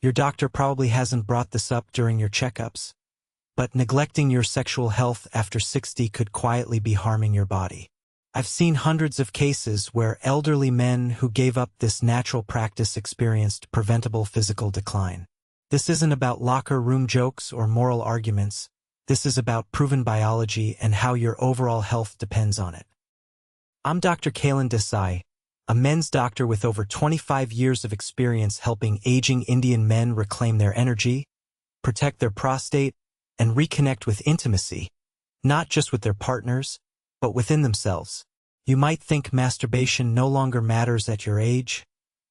Your doctor probably hasn't brought this up during your checkups, but neglecting your sexual health after 60 could quietly be harming your body. I've seen hundreds of cases where elderly men who gave up this natural practice experienced preventable physical decline. This isn't about locker room jokes or moral arguments. This is about proven biology and how your overall health depends on it. I'm Dr. Kailan Desai, a men's doctor with over 25 years of experience helping aging Indian men reclaim their energy, protect their prostate, and reconnect with intimacy, not just with their partners, but within themselves. You might think masturbation no longer matters at your age,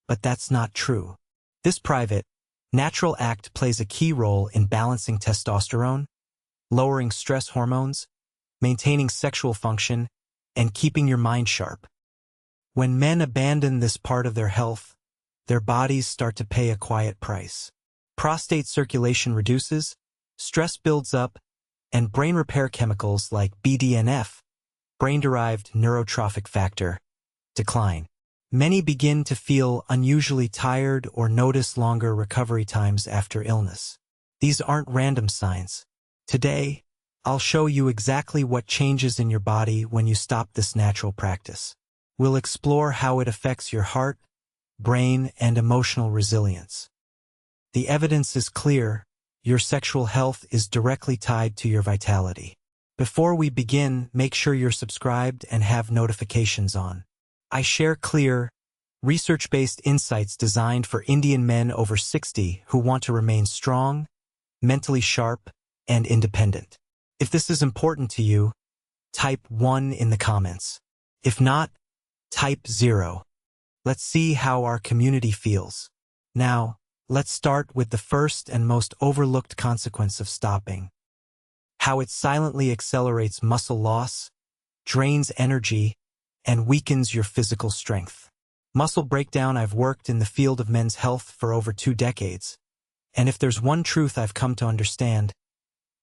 but that's not true. This private, natural act plays a key role in balancing testosterone, lowering stress hormones, maintaining sexual function, and keeping your mind sharp. When men abandon this part of their health, their bodies start to pay a quiet price. Prostate circulation reduces, stress builds up, and brain repair chemicals like BDNF, brain-derived neurotrophic factor, decline. Many begin to feel unusually tired or notice longer recovery times after illness. These aren't random signs. Today, I'll show you exactly what changes in your body when you stop this natural practice. We'll explore how it affects your heart, brain, and emotional resilience. The evidence is clear. Your sexual health is directly tied to your vitality. Before we begin, make sure you're subscribed and have notifications on. I share clear, research-based insights designed for Indian men over 60 who want to remain strong, mentally sharp, and independent. If this is important to you, type 1 in the comments. If not, type 0. Let's see how our community feels. Now, let's start with the first and most overlooked consequence of stopping. How it silently accelerates muscle loss, drains energy, and weakens your physical strength. Muscle breakdown. I've worked in the field of men's health for over 2 decades, and if there's one truth I've come to understand,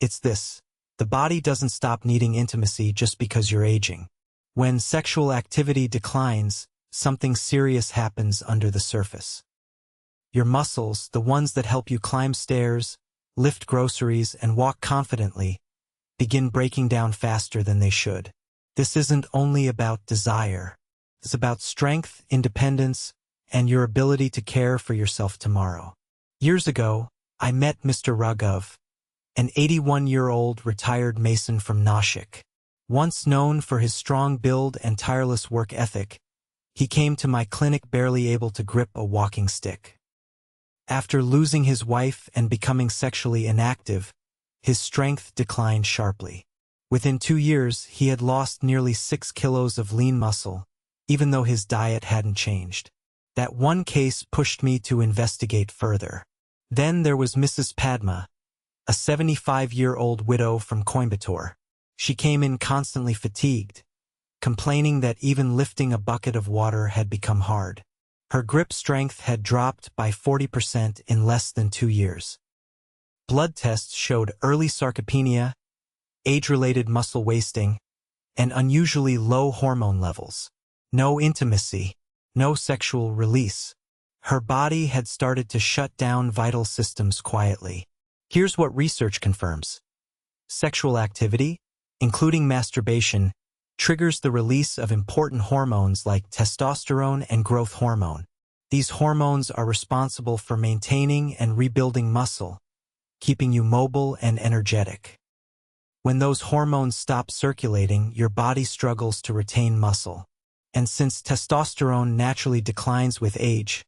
it's this: the body doesn't stop needing intimacy just because you're aging. When sexual activity declines, something serious happens under the surface. Your muscles, the ones that help you climb stairs, lift groceries, and walk confidently, begin breaking down faster than they should. This isn't only about desire. It's about strength, independence, and your ability to care for yourself tomorrow. Years ago, I met Mr. Raghav, an 81-year-old retired mason from Nashik. Once known for his strong build and tireless work ethic, he came to my clinic barely able to grip a walking stick. After losing his wife and becoming sexually inactive, his strength declined sharply. Within 2 years, he had lost nearly 6 kilos of lean muscle, even though his diet hadn't changed. That one case pushed me to investigate further. Then there was Mrs. Padma, a 75-year-old widow from Coimbatore. She came in constantly fatigued, complaining that even lifting a bucket of water had become hard. Her grip strength had dropped by 40% in less than 2 years. Blood tests showed early sarcopenia, age-related muscle wasting, and unusually low hormone levels. No intimacy, no sexual release. Her body had started to shut down vital systems quietly. Here's what research confirms. Sexual activity, including masturbation, triggers the release of important hormones like testosterone and growth hormone. These hormones are responsible for maintaining and rebuilding muscle, keeping you mobile and energetic. When those hormones stop circulating, your body struggles to retain muscle. And since testosterone naturally declines with age,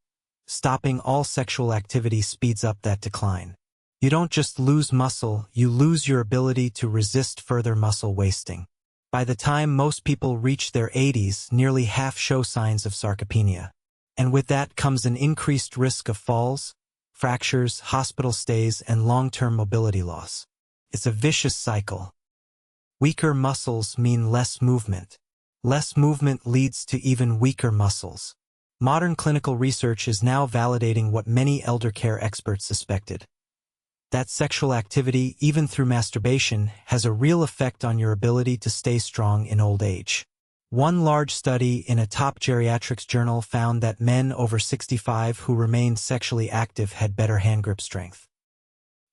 stopping all sexual activity speeds up that decline. You don't just lose muscle, you lose your ability to resist further muscle wasting. By the time most people reach their 80s, nearly half show signs of sarcopenia. And with that comes an increased risk of falls, fractures, hospital stays, and long-term mobility loss. It's a vicious cycle. Weaker muscles mean less movement. Less movement leads to even weaker muscles. Modern clinical research is now validating what many elder care experts suspected: that sexual activity, even through masturbation, has a real effect on your ability to stay strong in old age. One large study in a top geriatrics journal found that men over 65 who remained sexually active had better hand grip strength.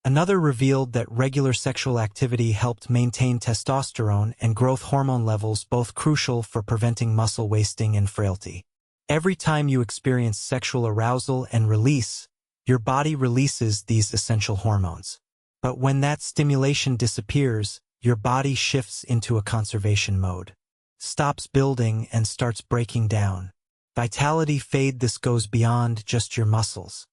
Another revealed that regular sexual activity helped maintain testosterone and growth hormone levels, both crucial for preventing muscle wasting and frailty. Every time you experience sexual arousal and release, your body releases these essential hormones. But when that stimulation disappears, your body shifts into a conservation mode, stops building and starts breaking down. Vitality fade. This goes beyond just your muscles.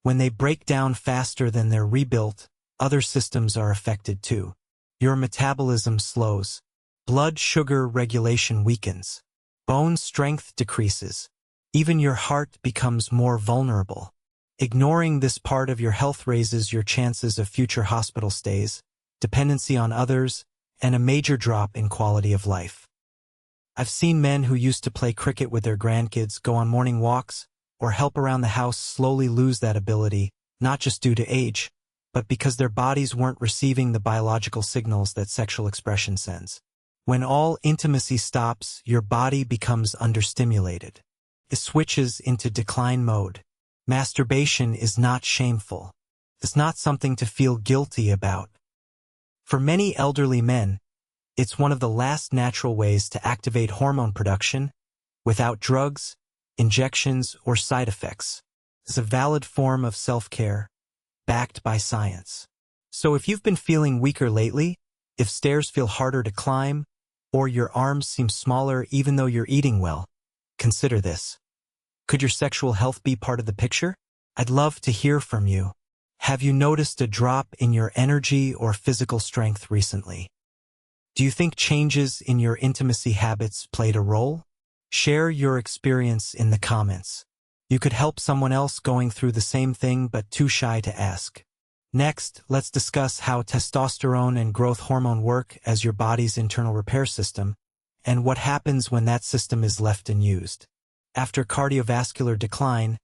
When they break down faster than they're rebuilt, other systems are affected too. Your metabolism slows, blood sugar regulation weakens, bone strength decreases, even your heart becomes more vulnerable. Ignoring this part of your health raises your chances of future hospital stays, dependency on others, and a major drop in quality of life. I've seen men who used to play cricket with their grandkids, go on morning walks, or help around the house slowly lose that ability, not just due to age, but because their bodies weren't receiving the biological signals that sexual expression sends. When all intimacy stops, your body becomes understimulated. It switches into decline mode. Masturbation is not shameful. It's not something to feel guilty about. For many elderly men, it's one of the last natural ways to activate hormone production without drugs, injections, or side effects. It's a valid form of self-care, backed by science. So if you've been feeling weaker lately, if stairs feel harder to climb, or your arms seem smaller even though you're eating well, consider this. Could your sexual health be part of the picture? I'd love to hear from you. Have you noticed a drop in your energy or physical strength recently? Do you think changes in your intimacy habits played a role? Share your experience in the comments. You could help someone else going through the same thing but too shy to ask. Next, let's discuss how testosterone and growth hormone work as your body's internal repair system, and what happens when that system is left unused. After cardiovascular decline,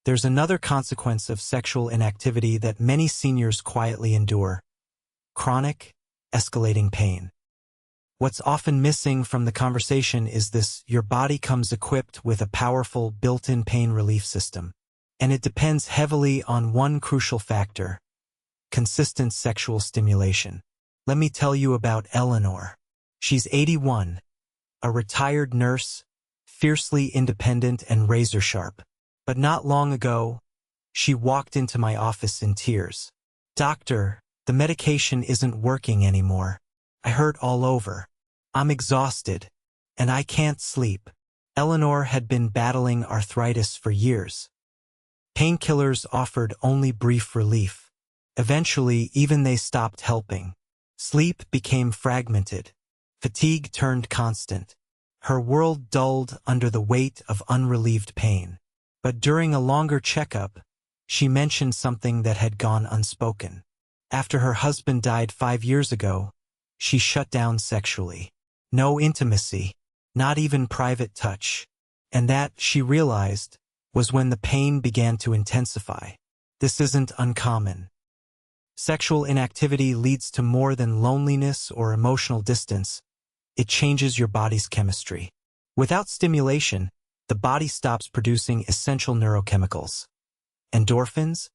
there's another consequence of sexual inactivity that many seniors quietly endure: chronic, escalating pain. What's often missing from the conversation is this: your body comes equipped with a powerful built-in pain relief system. And it depends heavily on one crucial factor: consistent sexual stimulation. Let me tell you about Eleanor. She's 81, a retired nurse, fiercely independent and razor-sharp. But not long ago, she walked into my office in tears. "Doctor, the medication isn't working anymore. I hurt all over. I'm exhausted, and I can't sleep." Eleanor had been battling arthritis for years. Painkillers offered only brief relief. Eventually, even they stopped helping. Sleep became fragmented. Fatigue turned constant. Her world dulled under the weight of unrelieved pain. But during a longer checkup, she mentioned something that had gone unspoken. After her husband died 5 years ago, she shut down sexually. No intimacy, not even private touch. And that, she realized, was when the pain began to intensify. This isn't uncommon. Sexual inactivity leads to more than loneliness or emotional distance. It changes your body's chemistry. Without stimulation, the body stops producing essential neurochemicals: endorphins,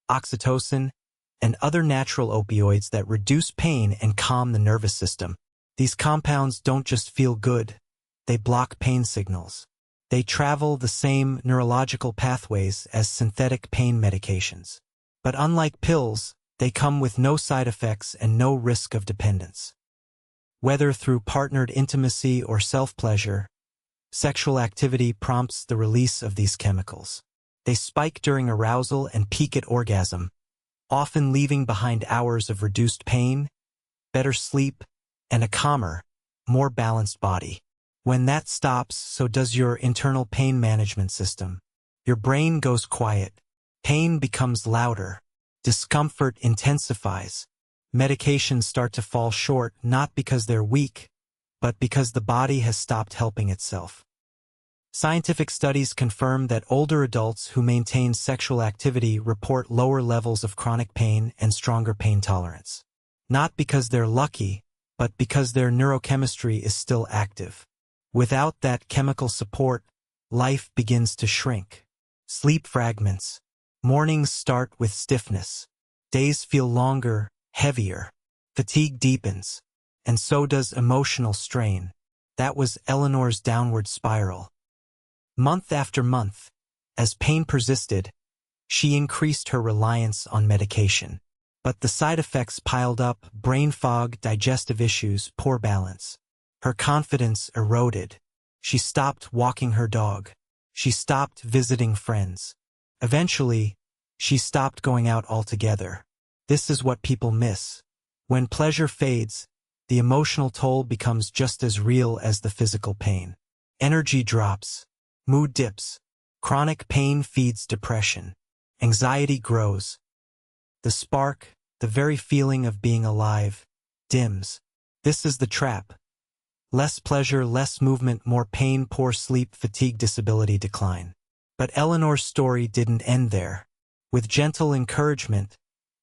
oxytocin, and other natural opioids that reduce pain and calm the nervous system. These compounds don't just feel good, they block pain signals. They travel the same neurological pathways as synthetic pain medications. But unlike pills, they come with no side effects and no risk of dependence. Whether through partnered intimacy or self-pleasure, sexual activity prompts the release of these chemicals. They spike during arousal and peak at orgasm, often leaving behind hours of reduced pain, better sleep, and a calmer, more balanced body. When that stops, so does your internal pain management system. Your brain goes quiet. Pain becomes louder. Discomfort intensifies. Medications start to fall short, not because they're weak, but because the body has stopped helping itself. Scientific studies confirm that older adults who maintain sexual activity report lower levels of chronic pain and stronger pain tolerance. Not because they're lucky, but because their neurochemistry is still active. Without that chemical support, life begins to shrink. Sleep fragments. Mornings start with stiffness. Days feel longer, heavier. Fatigue deepens. And so does emotional strain. That was Eleanor's downward spiral. Month after month, as pain persisted, she increased her reliance on medication. But the side effects piled up: brain fog, digestive issues, poor balance. Her confidence eroded. She stopped walking her dog. She stopped visiting friends. Eventually, she stopped going out altogether. This is what people miss. When pleasure fades, the emotional toll becomes just as real as the physical pain. Energy drops. Mood dips. Chronic pain feeds depression. Anxiety grows. The spark, the very feeling of being alive, dims. This is the trap. Less pleasure, less movement, more pain, poor sleep, fatigue, disability, decline. But Eleanor's story didn't end there. With gentle encouragement,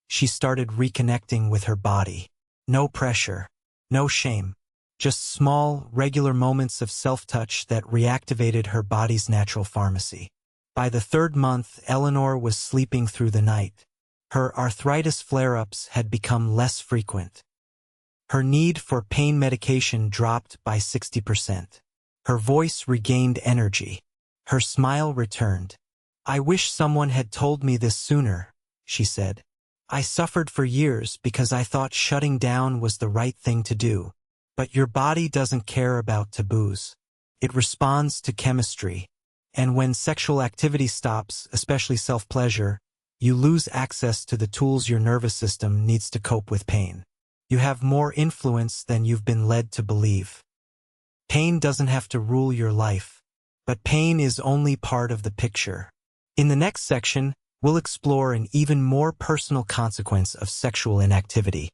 she started reconnecting with her body. No pressure, no shame, just small, regular moments of self-touch that reactivated her body's natural pharmacy. By the third month, Eleanor was sleeping through the night. Her arthritis flare-ups had become less frequent. Her need for pain medication dropped by 60%. Her voice regained energy. Her smile returned. "I wish someone had told me this sooner," she said. "I suffered for years because I thought shutting down was the right thing to do. But your body doesn't care about taboos. It responds to chemistry. And when sexual activity stops, especially self-pleasure, you lose access to the tools your nervous system needs to cope with pain. You have more influence than you've been led to believe. Pain doesn't have to rule your life, but pain is only part of the picture." In the next section, we'll explore an even more personal consequence of sexual inactivity: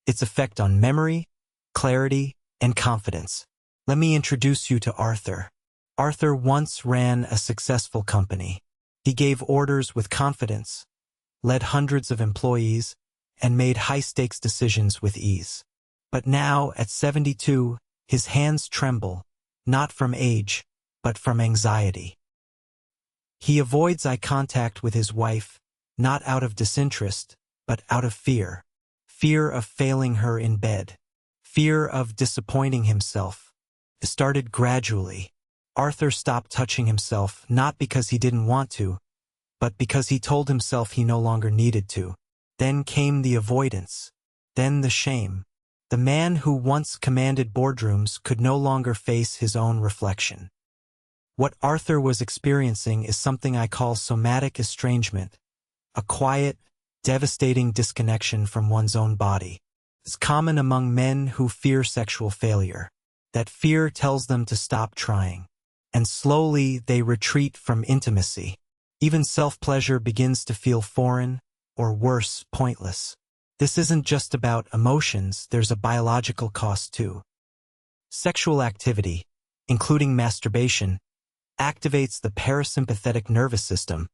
its effect on memory, clarity, and confidence. Let me introduce you to Arthur. Arthur once ran a successful company. He gave orders with confidence, led hundreds of employees, and made high-stakes decisions with ease. But now, at 72, his hands tremble, not from age, but from anxiety. He avoids eye contact with his wife, not out of disinterest, but out of fear. Fear of failing her in bed. Fear of disappointing himself. It started gradually. Arthur stopped touching himself, not because he didn't want to, but because he told himself he no longer needed to. Then came the avoidance. Then the shame. The man who once commanded boardrooms could no longer face his own reflection. What Arthur was experiencing is something I call somatic estrangement, a quiet, devastating disconnection from one's own body. It's common among men who fear sexual failure. That fear tells them to stop trying, and slowly they retreat from intimacy. Even self-pleasure begins to feel foreign, or worse, pointless. This isn't just about emotions, there's a biological cost too. Sexual activity, including masturbation, activates the parasympathetic nervous system,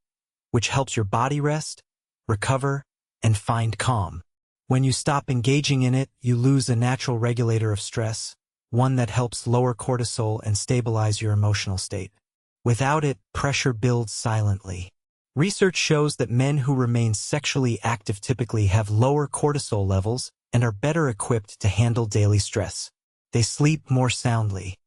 which helps your body rest, recover, and find calm. When you stop engaging in it, you lose a natural regulator of stress, one that helps lower cortisol and stabilize your emotional state. Without it, pressure builds silently. Research shows that men who remain sexually active typically have lower cortisol levels and are better equipped to handle daily stress. They sleep more soundly.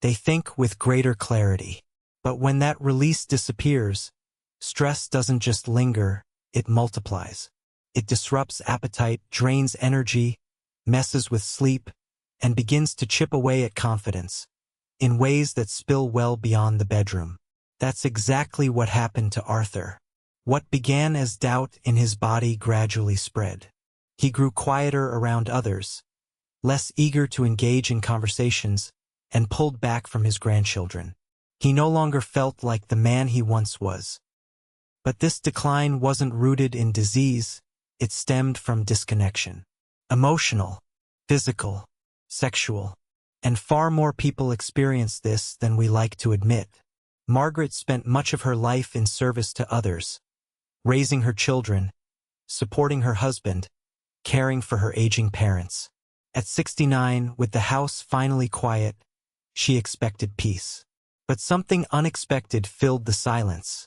They think with greater clarity. But when that release disappears, stress doesn't just linger, it multiplies. It disrupts appetite, drains energy, messes with sleep, and begins to chip away at confidence in ways that spill well beyond the bedroom. That's exactly what happened to Arthur. What began as doubt in his body gradually spread. He grew quieter around others, less eager to engage in conversations, and pulled back from his grandchildren. He no longer felt like the man he once was. But this decline wasn't rooted in disease, it stemmed from disconnection. Emotional, physical, sexual, and far more people experience this than we like to admit. Margaret spent much of her life in service to others, raising her children, supporting her husband, caring for her aging parents. At 69, with the house finally quiet, She expected peace. But something unexpected filled the silence.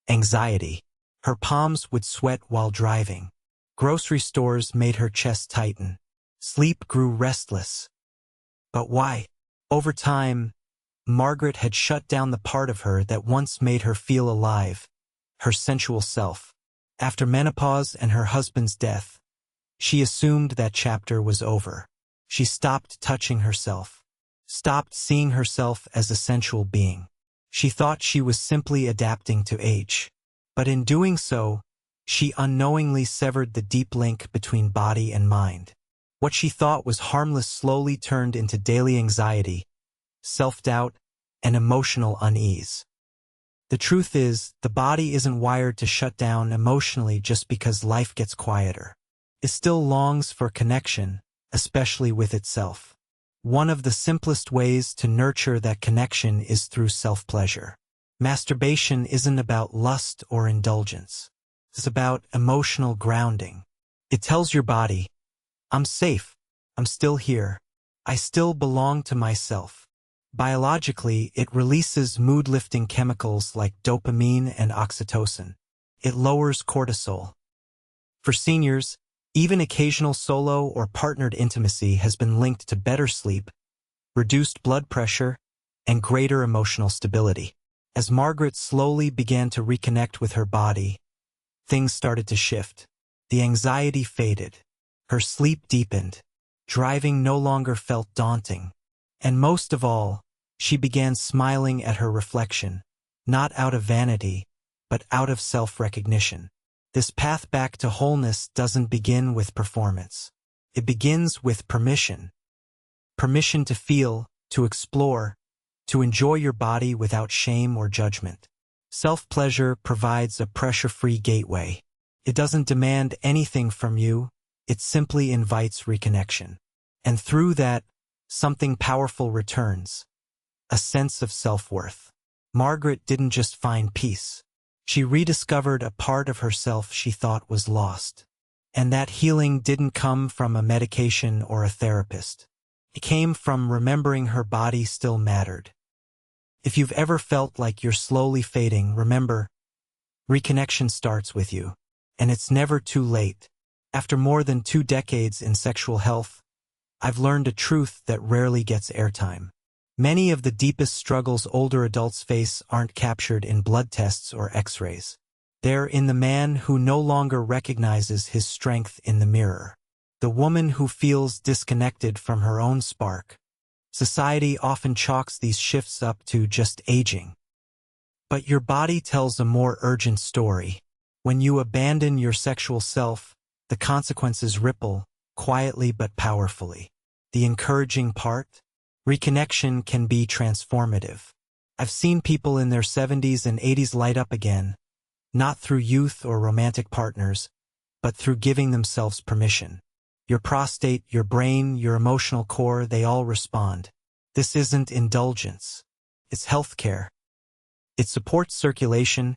Anxiety. Her palms would sweat while driving. Grocery stores made her chest tighten. Sleep grew restless. But why? Over time, Margaret had shut down the part of her that once made her feel alive, her sensual self. After menopause and her husband's death, she assumed that chapter was over. She stopped touching herself, stopped seeing herself as a sensual being. She thought she was simply adapting to age. But in doing so, she unknowingly severed the deep link between body and mind. What she thought was harmless slowly turned into daily anxiety, self-doubt, and emotional unease. The truth is, the body isn't wired to shut down emotionally just because life gets quieter. It still longs for connection, especially with itself. One of the simplest ways to nurture that connection is through self-pleasure. Masturbation isn't about lust or indulgence. It's about emotional grounding. It tells your body, I'm safe, I'm still here, I still belong to myself. Biologically, it releases mood-lifting chemicals like dopamine and oxytocin. It lowers cortisol. For seniors, even occasional solo or partnered intimacy has been linked to better sleep, reduced blood pressure, and greater emotional stability. As Margaret slowly began to reconnect with her body, things started to shift. The anxiety faded. Her sleep deepened. Driving no longer felt daunting. And most of all, she began smiling at her reflection, not out of vanity, but out of self-recognition. This path back to wholeness doesn't begin with performance. It begins with permission. Permission to feel, to explore, to enjoy your body without shame or judgment. Self-pleasure provides a pressure-free gateway. It doesn't demand anything from you, it simply invites reconnection. And through that, something powerful returns. A sense of self-worth. Margaret didn't just find peace. She rediscovered a part of herself she thought was lost. And that healing didn't come from a medication or a therapist. It came from remembering her body still mattered. If you've ever felt like you're slowly fading, remember, reconnection starts with you. And it's never too late. After more than 2 decades in sexual health, I've learned a truth that rarely gets airtime. Many of the deepest struggles older adults face aren't captured in blood tests or x-rays. They're in the man who no longer recognizes his strength in the mirror. The woman who feels disconnected from her own spark. Society often chalks these shifts up to just aging. But your body tells a more urgent story. When you abandon your sexual self, the consequences ripple, quietly but powerfully. The encouraging part? Reconnection can be transformative. I've seen people in their 70s and 80s light up again, not through youth or romantic partners, but through giving themselves permission. Your prostate, your brain, your emotional core, they all respond. This isn't indulgence. It's healthcare. It supports circulation,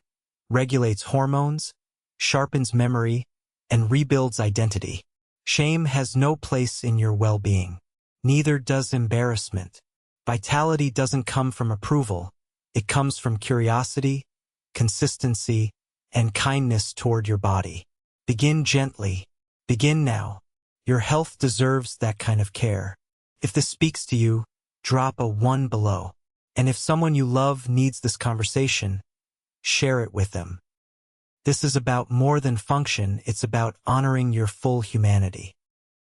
regulates hormones, sharpens memory, and rebuilds identity. Shame has no place in your well-being. Neither does embarrassment. Vitality doesn't come from approval. It comes from curiosity, consistency, and kindness toward your body. Begin gently. Begin now. Your health deserves that kind of care. If this speaks to you, drop a 1 below. And if someone you love needs this conversation, share it with them. This is about more than function, it's about honoring your full humanity.